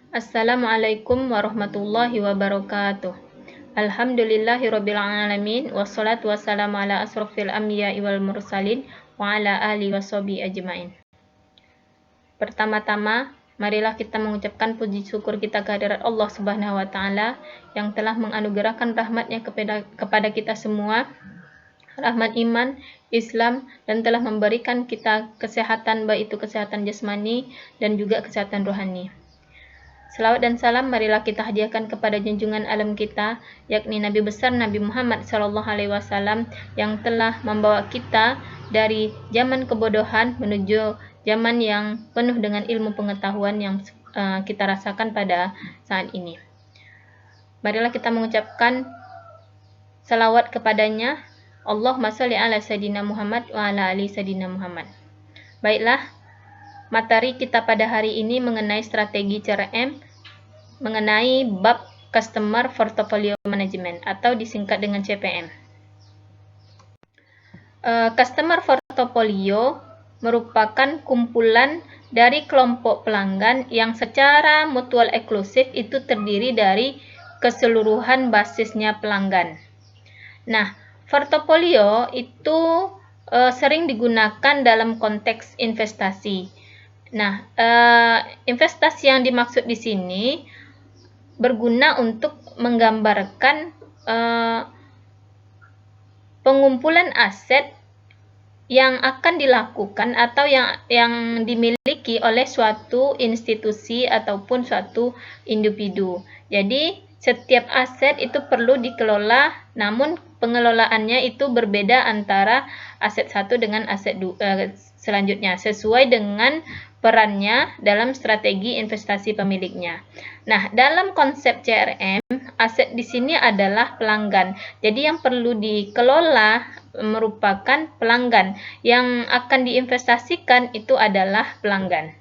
Assalamualaikum warahmatullahi wabarakatuh. Alhamdulillahirabbil alamin wassalatu wassalamu ala asrofil anbiya'i wal mursalin wa ala alihi washabihi ajmain. Pertama-tama, marilah kita mengucapkan puji syukur kita kehadirat Allah Subhanahu wa taala yang telah menganugerahkan rahmat-Nya kepada kita semua, rahmat iman, Islam, dan telah memberikan kita kesehatan, baik itu kesehatan jasmani dan juga kesehatan rohani. Selawat dan salam marilah kita hadiahkan kepada junjungan alam kita, yakni Nabi besar Nabi Muhammad SAW yang telah membawa kita dari zaman kebodohan menuju zaman yang penuh dengan ilmu pengetahuan yang kita rasakan pada saat ini. Marilah kita mengucapkan salawat kepadanya. Allahumma sholli ala Sayyidina Muhammad wa ala ali Sayyidina Muhammad. Baiklah, materi kita pada hari ini mengenai strategi CRM, mengenai bab Customer Portfolio Management atau disingkat dengan CPM. Customer Portfolio merupakan kumpulan dari kelompok pelanggan yang secara mutual eksklusif itu terdiri dari keseluruhan basisnya pelanggan. Nah, portofolio itu sering digunakan dalam konteks investasi. Nah, investasi yang dimaksud di sini berguna untuk menggambarkan pengumpulan aset yang akan dilakukan atau yang dimiliki oleh suatu institusi ataupun suatu individu. Jadi, setiap aset itu perlu dikelola, namun pengelolaannya itu berbeda antara aset satu dengan aset selanjutnya, sesuai dengan perannya dalam strategi investasi pemiliknya. Nah, dalam konsep CRM, aset di sini adalah pelanggan. Jadi yang perlu dikelola merupakan pelanggan. Yang akan diinvestasikan itu adalah pelanggan.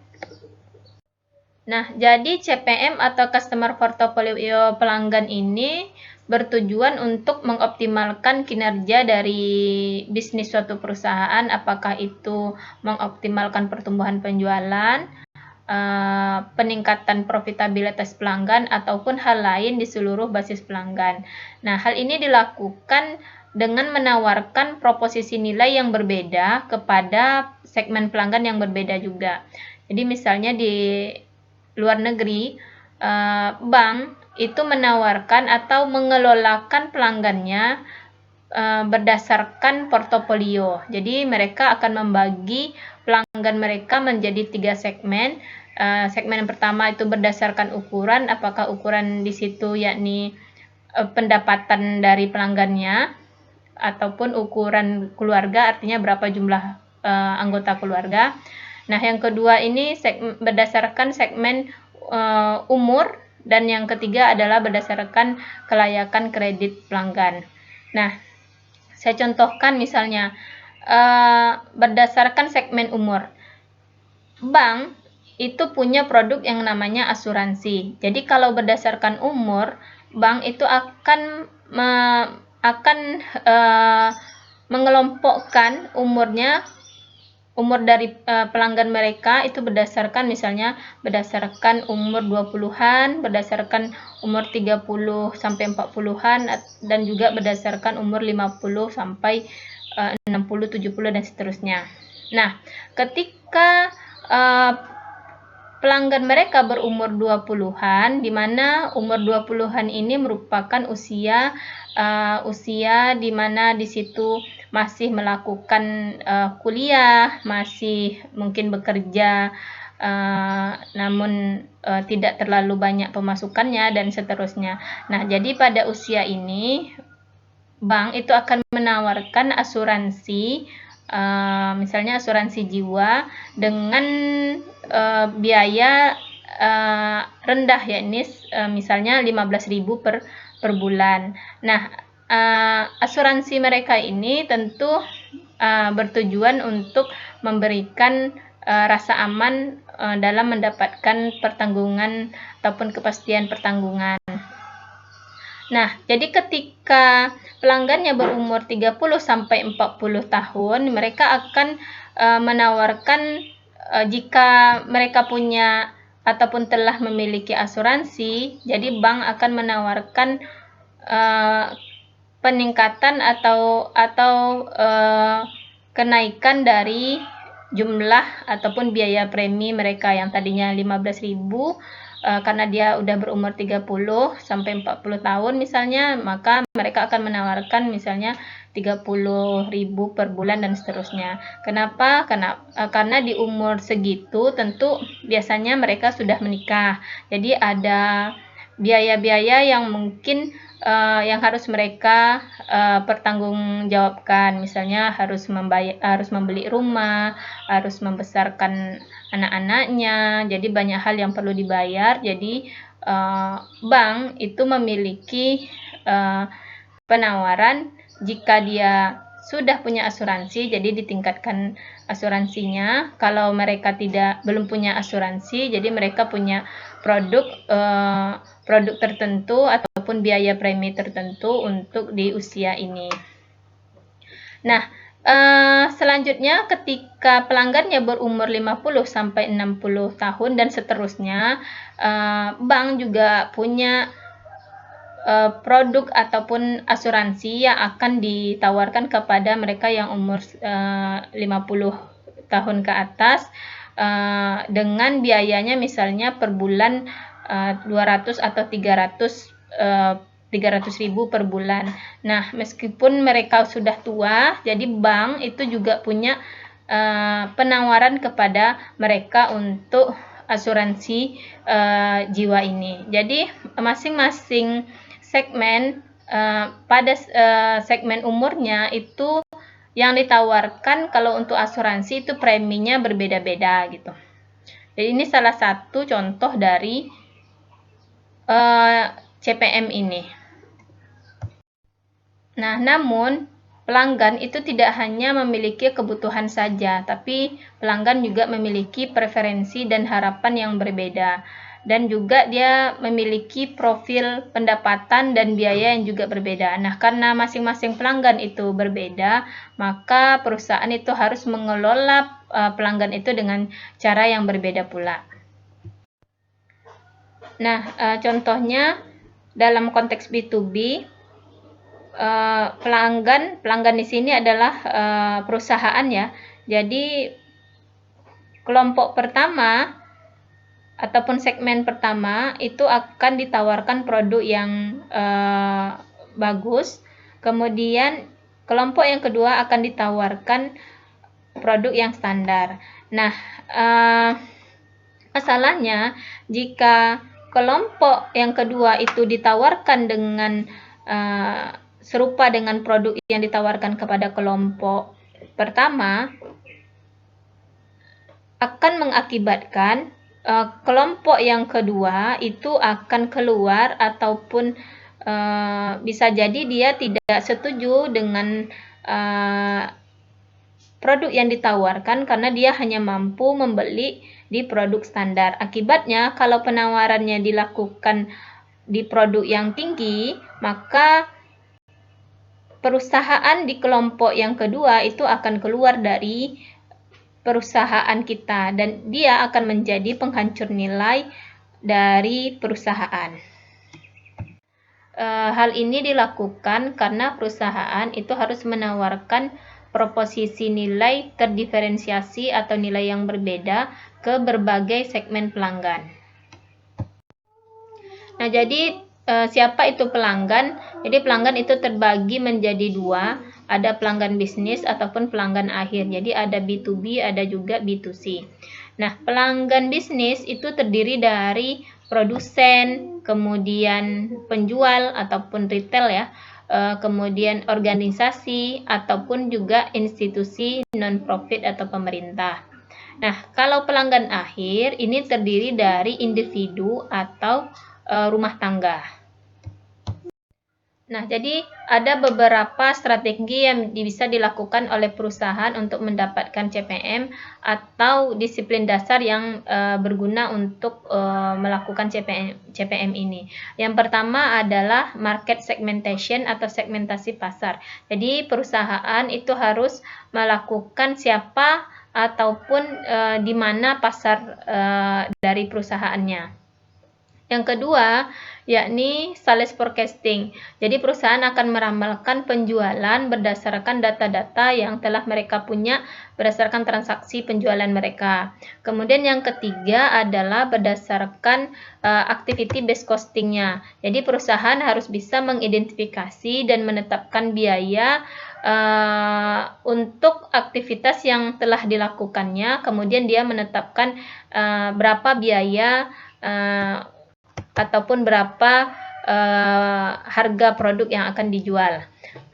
Nah, jadi CPM atau Customer Portfolio Pelanggan ini bertujuan untuk mengoptimalkan kinerja dari bisnis suatu perusahaan, apakah itu mengoptimalkan pertumbuhan penjualan, peningkatan profitabilitas pelanggan, ataupun hal lain di seluruh basis pelanggan. Nah, hal ini dilakukan dengan menawarkan proposisi nilai yang berbeda kepada segmen pelanggan yang berbeda juga. Jadi misalnya di luar negeri, bank itu menawarkan atau mengelolakan pelanggannya berdasarkan portofolio. Jadi mereka akan membagi pelanggan mereka menjadi 3 segmen. Segmen yang pertama itu berdasarkan ukuran, apakah ukuran di situ yakni pendapatan dari pelanggannya, ataupun ukuran keluarga, artinya berapa jumlah anggota keluarga. Nah, yang kedua ini berdasarkan segmen umur, dan yang ketiga adalah berdasarkan kelayakan kredit pelanggan. Nah, saya contohkan misalnya berdasarkan segmen umur. Bank itu punya produk yang namanya asuransi. Jadi kalau berdasarkan umur, bank itu akan mengelompokkan umur dari pelanggan mereka itu berdasarkan misalnya berdasarkan umur 20-an, berdasarkan umur 30 sampai 40-an, dan juga berdasarkan umur 50 sampai 60, 70 dan seterusnya. Nah, ketika pelanggan mereka berumur 20-an, di mana umur 20-an ini merupakan usia di mana di situ masih melakukan kuliah, masih mungkin bekerja, namun tidak terlalu banyak pemasukannya dan seterusnya. Nah, jadi pada usia ini bank itu akan menawarkan asuransi, misalnya asuransi jiwa dengan biaya rendah, yakni misalnya 15.000 per bulan. Nah, asuransi mereka ini tentu bertujuan untuk memberikan rasa aman dalam mendapatkan pertanggungan ataupun kepastian pertanggungan. Nah, jadi ketika pelanggannya berumur 30 sampai 40 tahun, mereka akan menawarkan jika mereka punya ataupun telah memiliki asuransi, jadi bank akan menawarkan peningkatan atau kenaikan dari jumlah ataupun biaya premi mereka yang tadinya 15.000, karena dia udah berumur 30 sampai 40 tahun misalnya, maka mereka akan menawarkan misalnya 30.000 per bulan dan seterusnya. Kenapa? Karena di umur segitu tentu biasanya mereka sudah menikah. Jadi ada biaya-biaya yang mungkin yang harus mereka pertanggungjawabkan, misalnya harus membeli rumah, harus membesarkan anak-anaknya, jadi banyak hal yang perlu dibayar. Jadi bank itu memiliki penawaran jika dia sudah punya asuransi, jadi ditingkatkan asuransinya. Kalau mereka belum punya asuransi, jadi mereka punya produk tertentu ataupun biaya premi tertentu untuk di usia ini. Nah, selanjutnya ketika pelanggannya berumur 50 sampai 60 tahun dan seterusnya, bank juga punya produk ataupun asuransi yang akan ditawarkan kepada mereka yang umur 50 tahun ke atas, dengan biayanya misalnya per bulan 200 atau 300.000 per bulan. Nah, meskipun mereka sudah tua, jadi bank itu juga punya penawaran kepada mereka untuk asuransi jiwa ini. Jadi masing-masing segmen pada segmen umurnya itu yang ditawarkan kalau untuk asuransi itu preminya berbeda-beda gitu. Jadi ini salah satu contoh dari CPM ini. Nah, namun pelanggan itu tidak hanya memiliki kebutuhan saja, tapi pelanggan juga memiliki preferensi dan harapan yang berbeda. Dan juga dia memiliki profil pendapatan dan biaya yang juga berbeda. Nah, karena masing-masing pelanggan itu berbeda, maka perusahaan itu harus mengelola pelanggan itu dengan cara yang berbeda pula. Nah, contohnya dalam konteks B2B, pelanggan di sini adalah perusahaan ya. Jadi kelompok pertama ataupun segmen pertama itu akan ditawarkan produk yang bagus. Kemudian kelompok yang kedua akan ditawarkan produk yang standar. Nah, masalahnya jika kelompok yang kedua itu ditawarkan dengan serupa dengan produk yang ditawarkan kepada kelompok pertama, akan mengakibatkan kelompok yang kedua itu akan keluar ataupun bisa jadi dia tidak setuju dengan produk yang ditawarkan karena dia hanya mampu membeli di produk standar. Akibatnya kalau penawarannya dilakukan di produk yang tinggi, maka perusahaan di kelompok yang kedua itu akan keluar dari perusahaan kita dan dia akan menjadi penghancur nilai dari perusahaan. Hal ini dilakukan karena perusahaan itu harus menawarkan proposisi nilai terdiferensiasi atau nilai yang berbeda ke berbagai segmen pelanggan. Nah, jadi siapa itu pelanggan? Jadi pelanggan itu terbagi menjadi dua, ada pelanggan bisnis ataupun pelanggan akhir. Jadi ada B2B, ada juga B2C. Nah, pelanggan bisnis itu terdiri dari produsen, kemudian penjual ataupun retail ya, kemudian organisasi ataupun juga institusi non-profit atau pemerintah. Nah, kalau pelanggan akhir ini terdiri dari individu atau rumah tangga. Nah, jadi ada beberapa strategi yang bisa dilakukan oleh perusahaan untuk mendapatkan CPM atau disiplin dasar yang berguna untuk melakukan CPM ini. Yang pertama adalah market segmentation atau segmentasi pasar. Jadi perusahaan itu harus melakukan siapa ataupun di mana pasar dari perusahaannya. Yang kedua, yakni sales forecasting. Jadi perusahaan akan meramalkan penjualan berdasarkan data-data yang telah mereka punya berdasarkan transaksi penjualan mereka. Kemudian yang ketiga adalah berdasarkan activity based costingnya. Jadi perusahaan harus bisa mengidentifikasi dan menetapkan biaya untuk aktivitas yang telah dilakukannya. Kemudian dia menetapkan berapa biaya ataupun berapa harga produk yang akan dijual.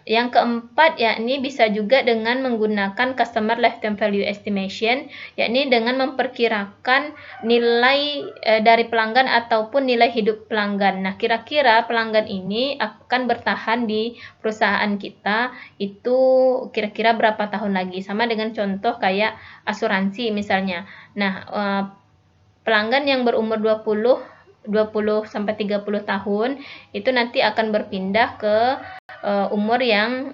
Yang keempat yakni bisa juga dengan menggunakan customer lifetime value estimation, yakni dengan memperkirakan nilai dari pelanggan ataupun nilai hidup pelanggan. Nah, kira-kira pelanggan ini akan bertahan di perusahaan kita itu kira-kira berapa tahun lagi, sama dengan contoh kayak asuransi misalnya. Nah, pelanggan yang berumur 20 sampai 30 tahun itu nanti akan berpindah ke umur yang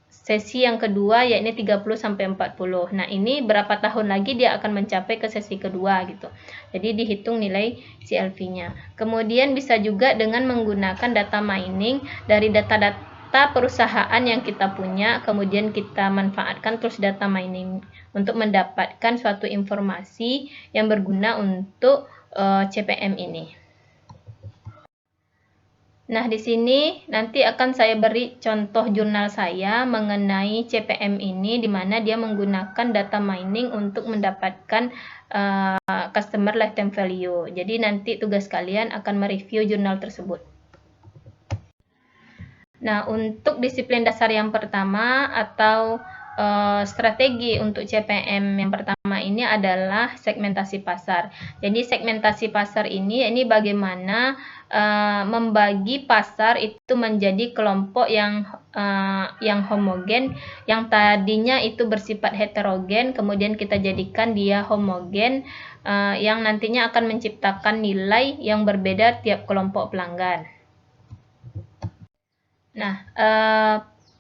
sesi yang kedua, yakni 30 sampai 40. Nah, ini berapa tahun lagi dia akan mencapai ke sesi kedua gitu. Jadi dihitung nilai CLV-nya. Kemudian bisa juga dengan menggunakan data mining dari data-data perusahaan yang kita punya, kemudian kita manfaatkan terus data mining untuk mendapatkan suatu informasi yang berguna untuk CPM ini. Nah, di sini nanti akan saya beri contoh jurnal saya mengenai CPM ini, di mana dia menggunakan data mining untuk mendapatkan customer lifetime value. Jadi nanti tugas kalian akan mereview jurnal tersebut. Nah, untuk disiplin dasar yang pertama atau strategi untuk CPM yang pertama ini adalah segmentasi pasar. Jadi segmentasi pasar ini bagaimana membagi pasar itu menjadi kelompok yang homogen, yang tadinya itu bersifat heterogen, kemudian kita jadikan dia homogen, yang nantinya akan menciptakan nilai yang berbeda tiap kelompok pelanggan. Nah,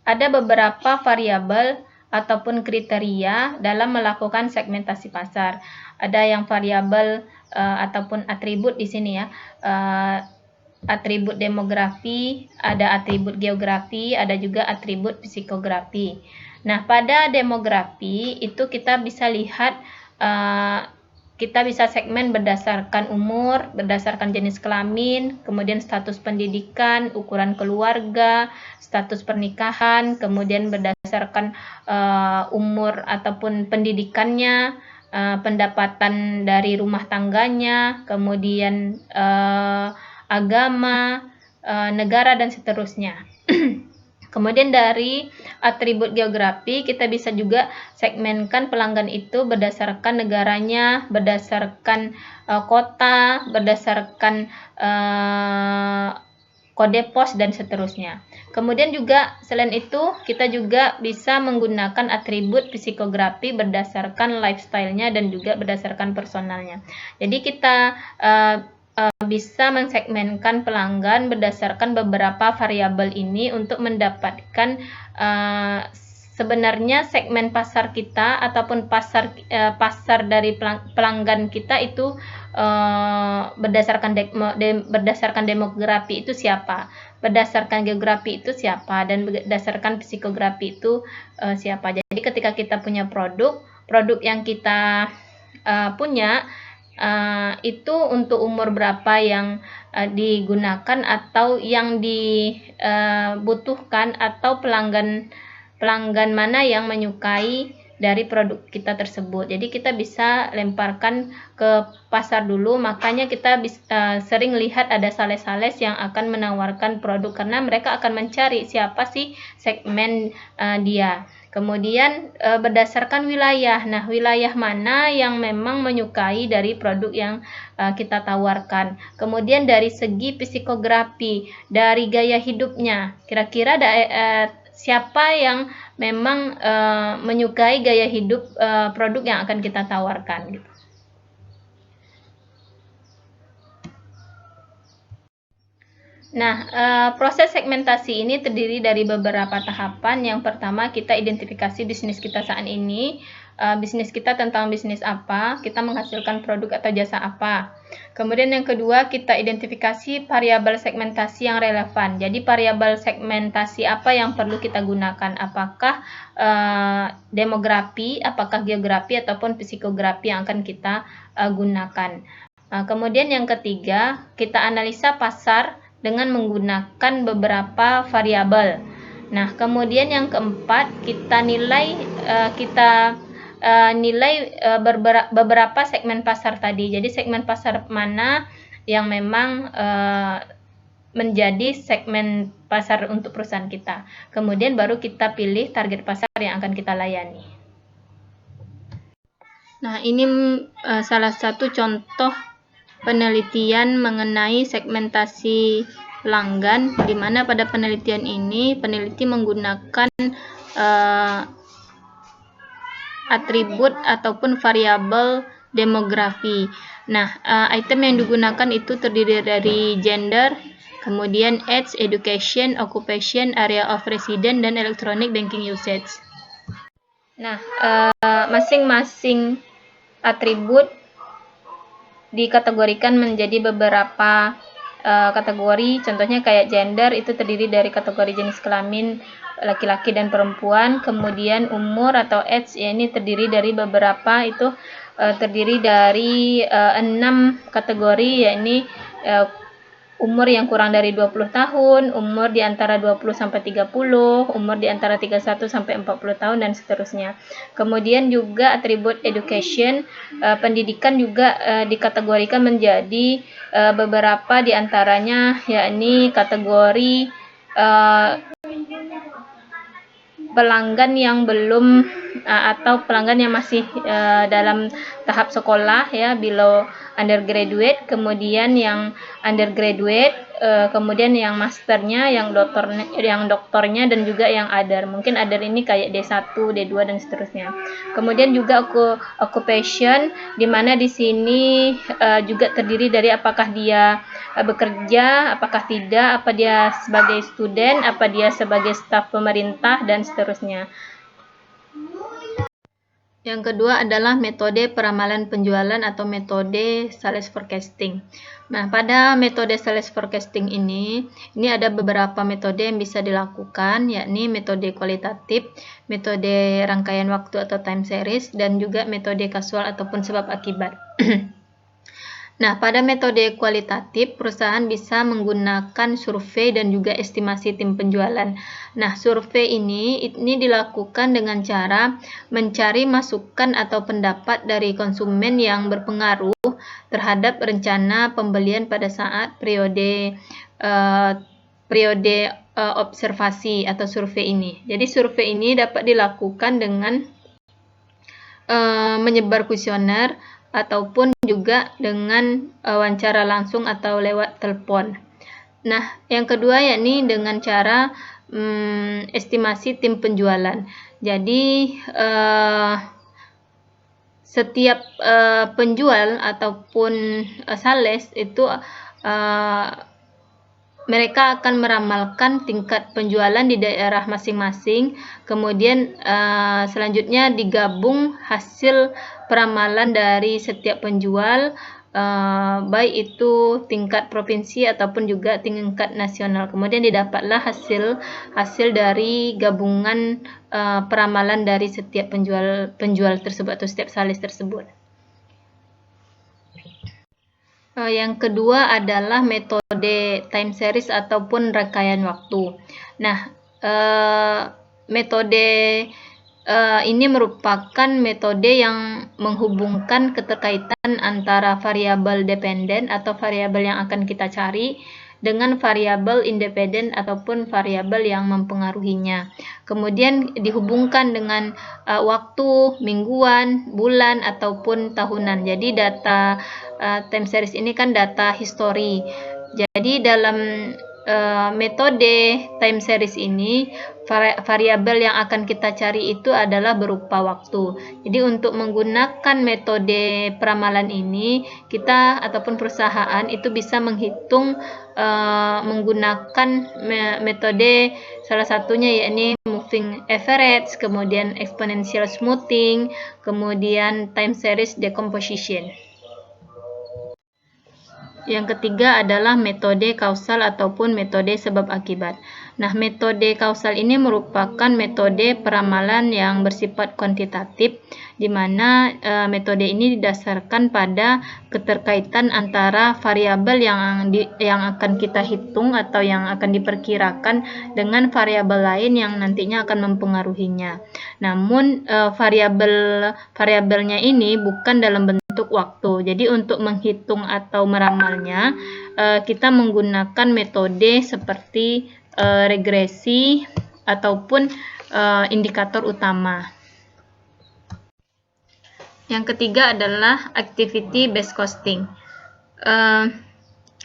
ada beberapa variabel ataupun kriteria dalam melakukan segmentasi pasar. Ada yang variabel ataupun atribut di sini ya. Atribut demografi, ada atribut geografi, ada juga atribut psikografi. Nah, pada demografi itu kita bisa lihat kita bisa segmen berdasarkan umur, berdasarkan jenis kelamin, kemudian status pendidikan, ukuran keluarga, status pernikahan, kemudian berdasarkan umur ataupun pendidikannya, pendapatan dari rumah tangganya, kemudian agama, negara, dan seterusnya. Kemudian dari atribut geografi kita bisa juga segmenkan pelanggan itu berdasarkan negaranya, berdasarkan kota, berdasarkan kode pos, dan seterusnya. Kemudian juga selain itu kita juga bisa menggunakan atribut psikografi berdasarkan lifestyle-nya dan juga berdasarkan personalnya. Jadi kita bisa mensegmenkan pelanggan berdasarkan beberapa variabel ini untuk mendapatkan sebenarnya segmen pasar kita ataupun pasar dari pelanggan kita itu berdasarkan demografi itu siapa, berdasarkan geografi itu siapa, dan berdasarkan psikografi itu siapa. Jadi ketika kita punya produk yang kita punya itu untuk umur berapa yang digunakan atau yang dibutuhkan, atau pelanggan mana yang menyukai dari produk kita tersebut. Jadi kita bisa lemparkan ke pasar dulu, makanya kita sering lihat ada sales-sales yang akan menawarkan produk karena mereka akan mencari siapa sih segmen dia. Kemudian berdasarkan wilayah. Nah, wilayah mana yang memang menyukai dari produk yang kita tawarkan. Kemudian dari segi psikografi, dari gaya hidupnya. Kira-kira siapa yang memang menyukai gaya hidup produk yang akan kita tawarkan gitu. Nah, proses segmentasi ini terdiri dari beberapa tahapan. Yang pertama, kita identifikasi bisnis kita saat ini. Bisnis kita tentang bisnis apa, kita menghasilkan produk atau jasa apa. Kemudian yang kedua, kita identifikasi variabel segmentasi yang relevan. Jadi variabel segmentasi apa yang perlu kita gunakan? Apakah demografi, apakah geografi, ataupun psikografi yang akan kita gunakan. Kemudian yang ketiga, kita analisa pasar dengan menggunakan beberapa variabel. Nah, kemudian yang keempat, kita nilai beberapa segmen pasar tadi. Jadi segmen pasar mana yang memang menjadi segmen pasar untuk perusahaan kita. Kemudian baru kita pilih target pasar yang akan kita layani. Nah, ini salah satu contoh penelitian mengenai segmentasi pelanggan, di mana pada penelitian ini peneliti menggunakan atribut ataupun variabel demografi. Nah, item yang digunakan itu terdiri dari gender, kemudian age, education, occupation, area of residence, dan electronic banking usage. Nah, masing-masing atribut dikategorikan menjadi beberapa kategori. Contohnya kayak gender itu terdiri dari kategori jenis kelamin laki-laki dan perempuan. Kemudian umur atau age, ya ini terdiri dari beberapa, itu terdiri dari 6 kategori, yakni umur yang kurang dari 20 tahun, umur di antara 20 sampai 30, umur di antara 31 sampai 40 tahun, dan seterusnya. Kemudian juga atribut education, pendidikan juga dikategorikan menjadi beberapa di antaranya, yakni kategori pelanggan yang belum atau pelanggan yang masih dalam tahap sekolah, ya, below undergraduate, kemudian yang undergraduate, kemudian yang masternya, yang doktornya, dan juga yang other. Mungkin other ini kayak D1, D2, dan seterusnya. Kemudian juga occupation, di mana di sini juga terdiri dari apakah dia bekerja, apakah tidak, apa dia sebagai student, apa dia sebagai staf pemerintah, dan seterusnya. Yang kedua adalah metode peramalan penjualan atau metode sales forecasting. Nah, pada metode sales forecasting ini ada beberapa metode yang bisa dilakukan, yakni metode kualitatif, metode rangkaian waktu atau time series, dan juga metode kasual ataupun sebab akibat. Nah, pada metode kualitatif, perusahaan bisa menggunakan survei dan juga estimasi tim penjualan. Nah, survei ini dilakukan dengan cara mencari masukan atau pendapat dari konsumen yang berpengaruh terhadap rencana pembelian pada saat periode observasi atau survei ini. Jadi, survei ini dapat dilakukan dengan menyebar kuesioner ataupun juga dengan wawancara langsung atau lewat telepon. Nah, yang kedua yakni dengan cara estimasi tim penjualan. Jadi setiap penjual ataupun sales itu mereka akan meramalkan tingkat penjualan di daerah masing-masing, kemudian selanjutnya digabung hasil peramalan dari setiap penjual, baik itu tingkat provinsi ataupun juga tingkat nasional. Kemudian didapatlah hasil dari gabungan peramalan dari setiap penjual tersebut atau setiap sales tersebut. Yang kedua adalah metode time series ataupun rangkaian waktu. Nah, metode ini merupakan metode yang menghubungkan keterkaitan antara variabel dependen atau variabel yang akan kita cari dengan variabel independen ataupun variabel yang mempengaruhinya. Kemudian dihubungkan dengan waktu mingguan, bulan, ataupun tahunan. Jadi data time series ini kan data histori. Jadi dalam metode time series ini variabel yang akan kita cari itu adalah berupa waktu. Jadi untuk menggunakan metode peramalan ini, kita ataupun perusahaan itu bisa menghitung menggunakan metode salah satunya yakni moving average, kemudian exponential smoothing, kemudian time series decomposition. Yang ketiga adalah metode kausal ataupun metode sebab akibat. Nah, metode kausal ini merupakan metode peramalan yang bersifat kuantitatif, di mana metode ini didasarkan pada keterkaitan antara variabel yang akan kita hitung atau yang akan diperkirakan dengan variabel lain yang nantinya akan mempengaruhinya. Namun variabelnya ini bukan dalam bentuk waktu. Jadi untuk menghitung atau meramalnya, kita menggunakan metode seperti regresi ataupun indikator utama. Yang ketiga adalah activity based costing.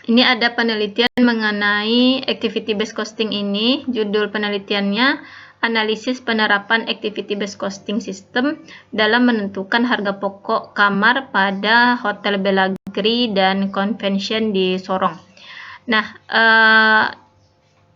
Ini ada penelitian mengenai activity based costing ini. Judul penelitiannya analisis penerapan activity based costing system dalam menentukan harga pokok kamar pada Hotel Bellagry dan Convention di Sorong. Nah,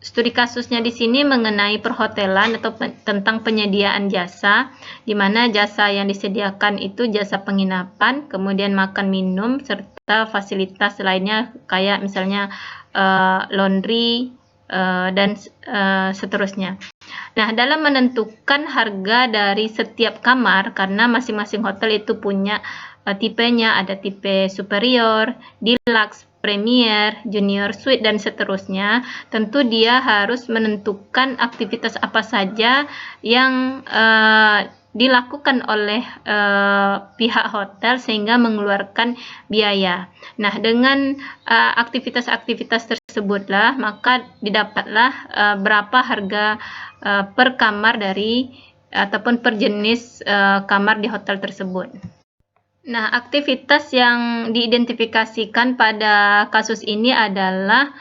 studi kasusnya di sini mengenai perhotelan atau tentang penyediaan jasa, di mana jasa yang disediakan itu jasa penginapan, kemudian makan minum, serta fasilitas lainnya kayak misalnya laundry dan seterusnya. Nah, dalam menentukan harga dari setiap kamar, karena masing-masing hotel itu punya tipenya, ada tipe superior, deluxe, premier, junior suite, dan seterusnya, tentu dia harus menentukan aktivitas apa saja yang dilakukan oleh pihak hotel sehingga mengeluarkan biaya. Nah, dengan aktivitas-aktivitas tersebutlah maka didapatlah berapa harga per kamar dari ataupun per jenis kamar di hotel tersebut. Nah, aktivitas yang diidentifikasikan pada kasus ini adalah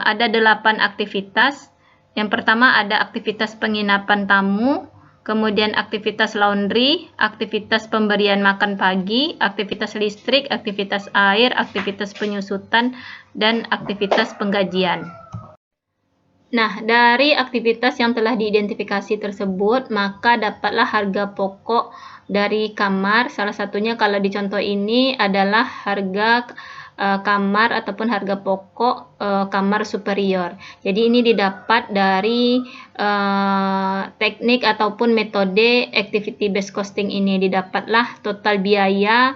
ada 8 aktivitas. Yang pertama ada aktivitas penginapan tamu, kemudian aktivitas laundry, aktivitas pemberian makan pagi, aktivitas listrik, aktivitas air, aktivitas penyusutan, dan aktivitas penggajian. Nah, dari aktivitas yang telah diidentifikasi tersebut, maka dapatlah harga pokok dari kamar. Salah satunya kalau di contoh ini adalah harga kamar ataupun harga pokok kamar superior. Jadi ini didapat dari teknik ataupun metode activity based costing ini. Didapatlah total biaya,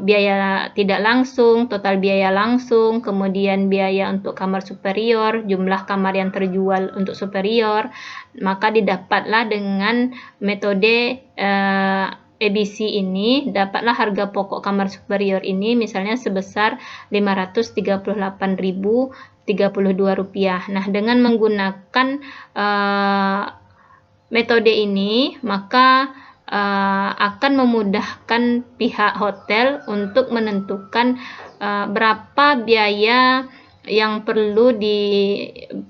biaya tidak langsung, total biaya langsung, kemudian biaya untuk kamar superior, jumlah kamar yang terjual untuk superior, maka didapatlah dengan metode ABC ini, dapatlah harga pokok kamar superior ini misalnya sebesar Rp538.032. Nah, dengan menggunakan metode ini, maka akan memudahkan pihak hotel untuk menentukan berapa biaya yang perlu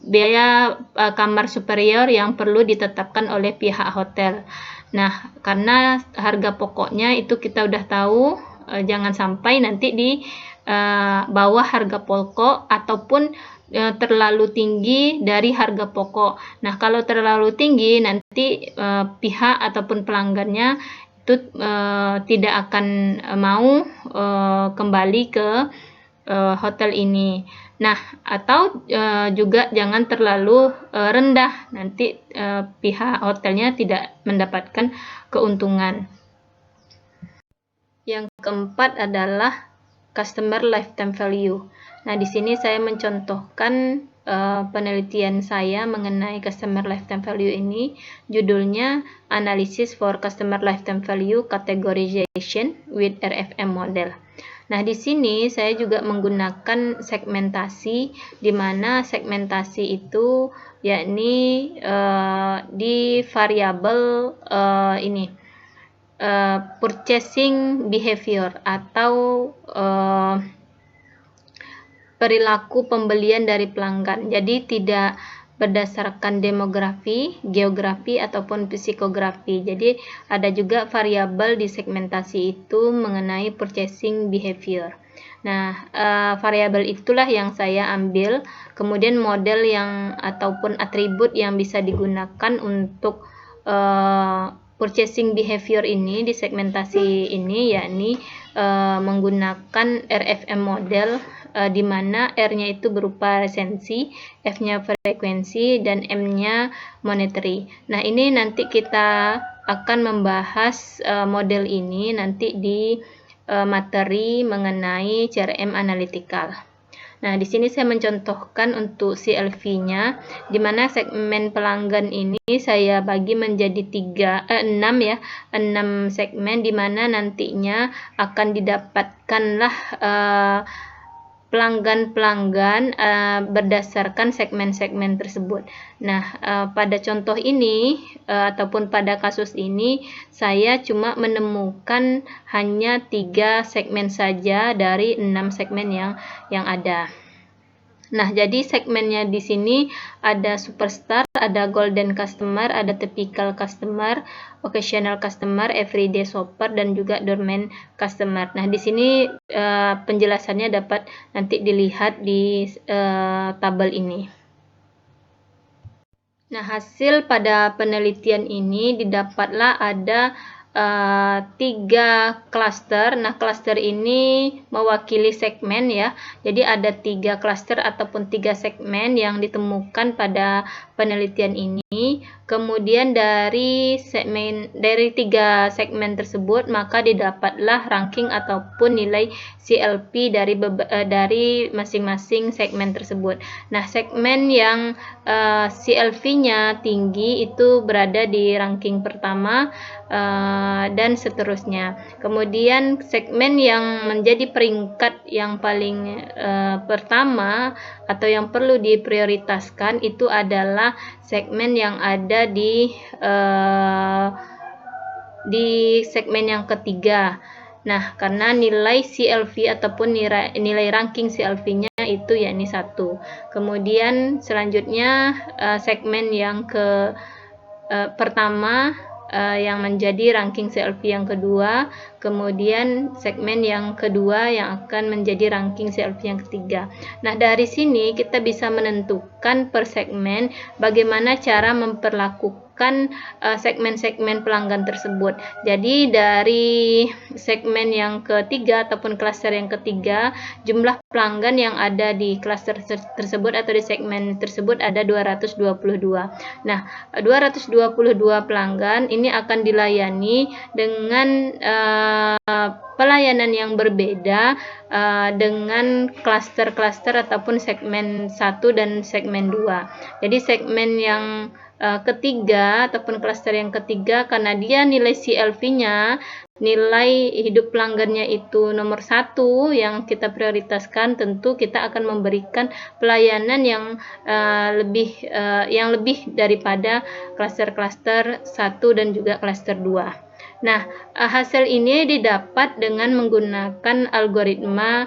biaya kamar superior yang perlu ditetapkan oleh pihak hotel. Nah, karena harga pokoknya itu kita udah tahu, jangan sampai nanti di bawah harga pokok ataupun terlalu tinggi dari harga pokok. Nah, kalau terlalu tinggi nanti pihak ataupun pelanggannya itu tidak akan mau kembali ke hotel ini. Nah, atau juga jangan terlalu rendah, nanti pihak hotelnya tidak mendapatkan keuntungan. Yang keempat adalah customer lifetime value. Nah, di sini saya mencontohkan penelitian saya mengenai customer lifetime value ini. Judulnya Analysis for Customer Lifetime Value Categorization with RFM Model. Nah, di sini saya juga menggunakan segmentasi, di mana segmentasi itu yakni di variabel ini purchasing behavior atau perilaku pembelian dari pelanggan. Jadi tidak berdasarkan demografi, geografi, ataupun psikografi. Jadi ada juga variabel di segmentasi itu mengenai purchasing behavior. Nah, variabel itulah yang saya ambil, kemudian model yang ataupun atribut yang bisa digunakan untuk purchasing behavior ini di segmentasi ini, yakni menggunakan RFM model, di mana R-nya itu berupa resensi, F-nya frekuensi, dan M-nya monetary. Nah, ini nanti kita akan membahas model ini nanti di materi mengenai CRM analytical. Nah, di sini saya mencontohkan untuk CLV-nya, di mana segmen pelanggan ini saya bagi menjadi 6 segmen, di mana nantinya akan didapatkanlah pelanggan-pelanggan berdasarkan segmen-segmen tersebut. Nah, pada contoh ini ataupun pada kasus ini saya cuma menemukan hanya 3 segmen saja dari 6 segmen yang ada. Nah, jadi segmennya di sini ada superstar, ada golden customer, ada typical customer, occasional customer, everyday shopper, dan juga dormant customer. Nah, di sini penjelasannya dapat nanti dilihat di tabel ini. Nah, hasil pada penelitian ini didapatlah ada 3 klaster. Nah, klaster ini mewakili segmen ya. Jadi ada 3 klaster ataupun 3 segmen yang ditemukan pada penelitian ini. Kemudian dari 3 segmen tersebut maka didapatlah ranking ataupun nilai CLV dari masing-masing segmen tersebut. Nah, segmen yang CLV-nya tinggi itu berada di ranking pertama, dan seterusnya. Kemudian segmen yang menjadi peringkat yang paling pertama atau yang perlu diprioritaskan itu adalah segmen yang ada di segmen yang ketiga. Nah, karena nilai CLV ataupun nilai ranking CLV-nya itu yakni 1. Kemudian selanjutnya segmen yang pertama yang menjadi ranking CLV yang kedua, kemudian segmen yang kedua yang akan menjadi ranking CLV yang ketiga. Nah, dari sini kita bisa menentukan per segmen bagaimana cara memperlakukan segmen-segmen pelanggan tersebut. Jadi dari segmen yang ketiga ataupun klaster yang ketiga, jumlah pelanggan yang ada di klaster tersebut atau di segmen tersebut ada 222. Nah, 222 pelanggan ini akan dilayani dengan pelayanan yang berbeda dengan klaster-klaster ataupun segmen 1 dan segmen 2. Jadi segmen yang ketiga ataupun klaster yang ketiga, karena dia nilai CLV-nya, nilai hidup pelanggannya itu nomor 1 yang kita prioritaskan, tentu kita akan memberikan pelayanan yang lebih daripada klaster-klaster 1 dan juga klaster 2. Nah, hasil ini didapat dengan menggunakan algoritma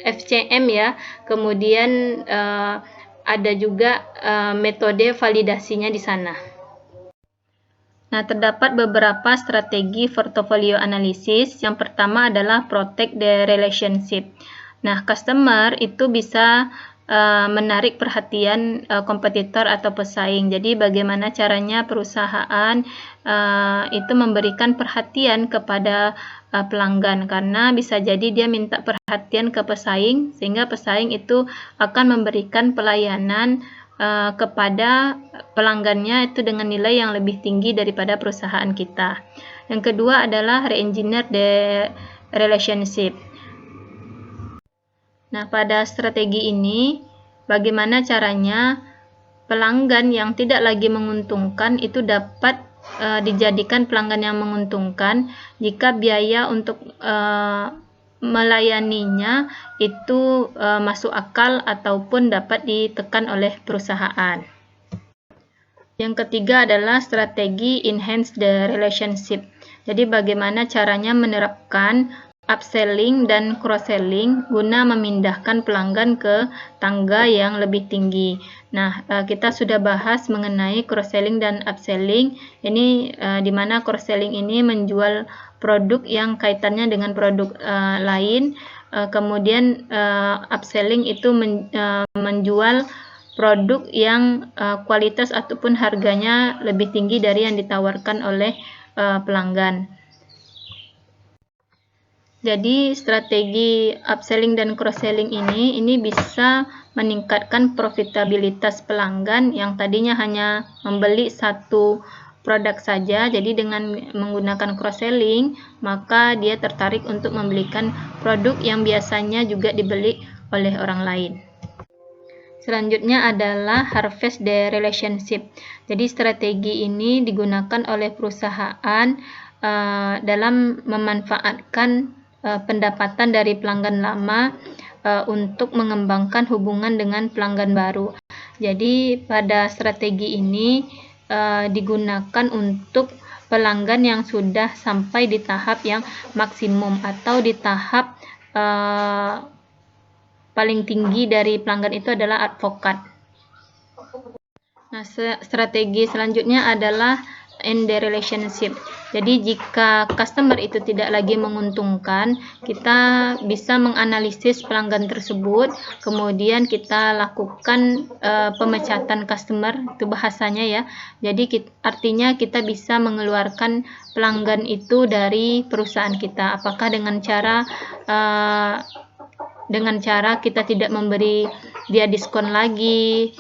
FCM ya. Kemudian ada juga metode validasinya di sana. Nah, terdapat beberapa strategi portfolio analisis. Yang pertama adalah protect the relationship. Nah, customer itu bisa menarik perhatian kompetitor atau pesaing. Jadi bagaimana caranya perusahaan itu memberikan perhatian kepada pelanggan, karena bisa jadi dia minta perhatian ke pesaing sehingga pesaing itu akan memberikan pelayanan kepada pelanggannya itu dengan nilai yang lebih tinggi daripada perusahaan kita. Yang kedua adalah re-engineer the relationship. Nah, pada strategi ini, bagaimana caranya pelanggan yang tidak lagi menguntungkan itu dapat dijadikan pelanggan yang menguntungkan jika biaya untuk melayaninya itu masuk akal ataupun dapat ditekan oleh perusahaan. Yang ketiga adalah strategi enhance the relationship. Jadi bagaimana caranya menerapkan upselling dan cross-selling guna memindahkan pelanggan ke tangga yang lebih tinggi. Nah, kita sudah bahas mengenai cross-selling dan upselling. Ini di mana cross-selling ini menjual produk yang kaitannya dengan produk lain. Kemudian upselling itu menjual produk yang kualitas ataupun harganya lebih tinggi dari yang ditawarkan oleh pelanggan. Jadi strategi upselling dan cross-selling ini bisa meningkatkan profitabilitas pelanggan yang tadinya hanya membeli satu produk saja. Jadi dengan menggunakan cross-selling, maka dia tertarik untuk membelikan produk yang biasanya juga dibeli oleh orang lain. Selanjutnya adalah harvest the relationship. Jadi strategi ini digunakan oleh perusahaan dalam memanfaatkan pendapatan dari pelanggan lama untuk mengembangkan hubungan dengan pelanggan baru. Jadi pada strategi ini digunakan untuk pelanggan yang sudah sampai di tahap yang maksimum atau di tahap paling tinggi dari pelanggan itu adalah advokat. Nah, strategi selanjutnya adalah end the relationship. Jadi jika customer itu tidak lagi menguntungkan, kita bisa menganalisis pelanggan tersebut, kemudian kita lakukan pemecatan customer, itu bahasanya ya. Jadi artinya kita bisa mengeluarkan pelanggan itu dari perusahaan kita. Apakah dengan cara kita tidak memberi dia diskon lagi,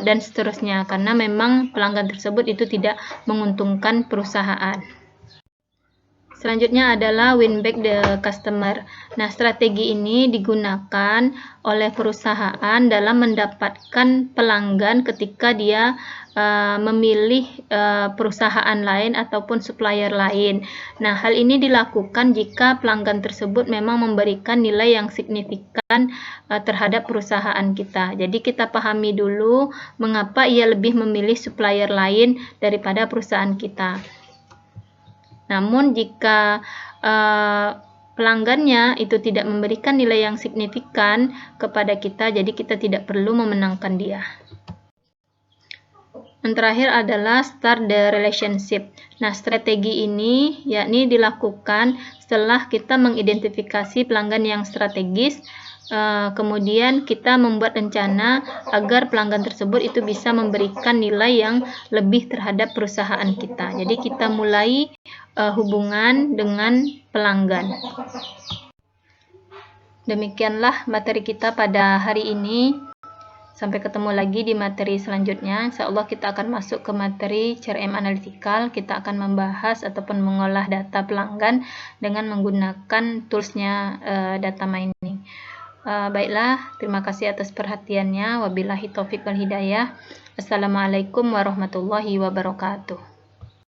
dan seterusnya, karena memang pelanggan tersebut itu tidak menguntungkan perusahaan. Selanjutnya adalah win back the customer. Nah, strategi ini digunakan oleh perusahaan dalam mendapatkan pelanggan ketika dia memilih perusahaan lain ataupun supplier lain. Nah, hal ini dilakukan jika pelanggan tersebut memang memberikan nilai yang signifikan terhadap perusahaan kita. Jadi kita pahami dulu mengapa ia lebih memilih supplier lain daripada perusahaan kita. Namun jika pelanggannya itu tidak memberikan nilai yang signifikan kepada kita, jadi kita tidak perlu memenangkan dia. Yang terakhir adalah start the relationship. Nah, strategi ini yakni dilakukan setelah kita mengidentifikasi pelanggan yang strategis, kemudian kita membuat rencana agar pelanggan tersebut itu bisa memberikan nilai yang lebih terhadap perusahaan kita. Jadi kita mulai hubungan dengan pelanggan. Demikianlah materi kita pada hari ini. Sampai ketemu lagi di materi selanjutnya. Insya Allah kita akan masuk ke materi CRM analytical. Kita akan membahas ataupun mengolah data pelanggan dengan menggunakan toolsnya data mining. Baiklah, terima kasih atas perhatiannya. Wabillahi taufiq wal hidayah. Assalamualaikum warahmatullahi wabarakatuh.